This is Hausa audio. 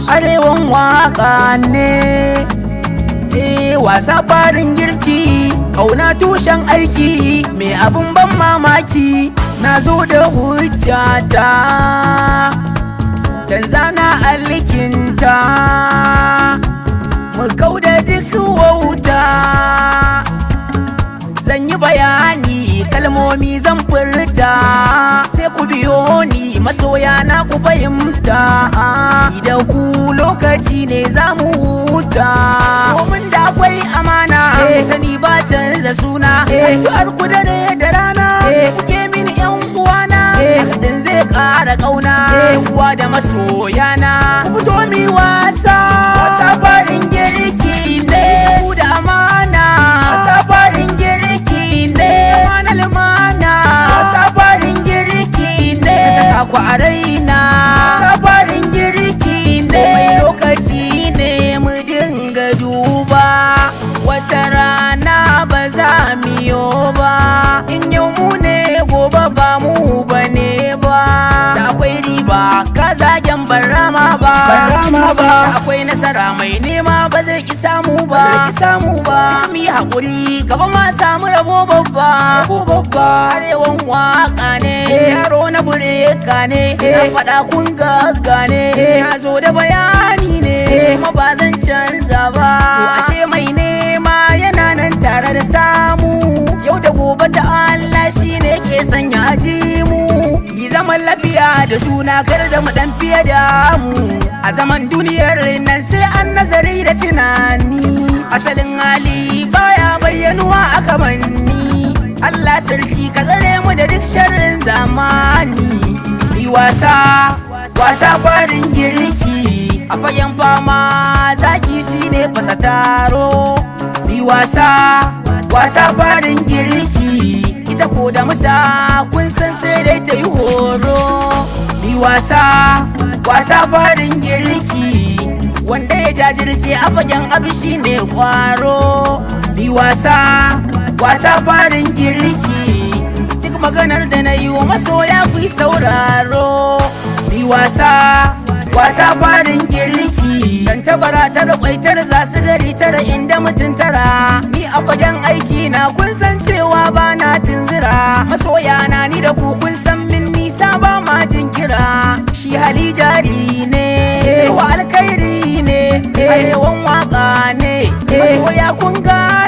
arewan waka ne. Wasa farin girki, ƙauna tushen aiki, mai abin ban mamaki. Na zo da hujjata, dan zana alkinta, mu kauda duk wauta. Zan yi bayani, kalmomi zan furta, sai ku biyo ni masoya na ku fahimta. Da ku lokaci ne za mu huta, domin da akwai amana, sani ba canza suna. Addu'ar ku dare da rana, kuke mini yan uwana, din zai ƙara ƙauna. Uwa da masoyana, ku fito mi wasa, wasa farin girki ne. Ku da amana, wasa farin girki ne. Amana lumana, wasa farin girki ne. Saka ku a raina, wasa farin girki ne. Mai lokaci ne mu dinga duba, wata rana ba za mu yo ba. In yau mu ne gobe ba mu bane ba. Da akwai riba ka zagen barama ba, da akwai nasara mai nema ba zai ki samu ba. Duk mi haƙuri gaba ma samu rabo babba. Arewan waka ne, yaro na bureka ne, na faɗa kun gaggane. Na zo da bayani ne, kuma ba zan canza ba. Ashe mai nema yana nan tare da samu. Yau da gobe ta Allah shi ne ke sanya ji mu. Yi zaman lafiya da juna kar da mu dan fiye da mu. A zaman duniyar nan sai an nazari da tunani. Asalin hali baya bayyanuwa a kamanni. Allah sarki ka tsare mu da duk sharrin zamani. Yi wasa, wasa farin girki, a fagen fama zaki shine fasa taro. Yi wasa, wasa farin girki, ita ko da musa kun san sai dai ta yi horo. Yi wasa, wasa farin girki, wanda ya jajirce a fagen abu shine kwaro. Yi wasa, wasa farin girki, duk maganar da na yi wa masoya ku yi sauraro. Yi wasa, wasa farin girki, dan tabara tara kwaitar za su gari tara inda mutum tara. Ni a fagen aiki na kun san cewa ba na tunzira. Masoya na ni da ku kun san min nisa ba ma jinkira. Shi hali jari ne, wa alkhairi ne, arewan waka ne. Masoya kun gane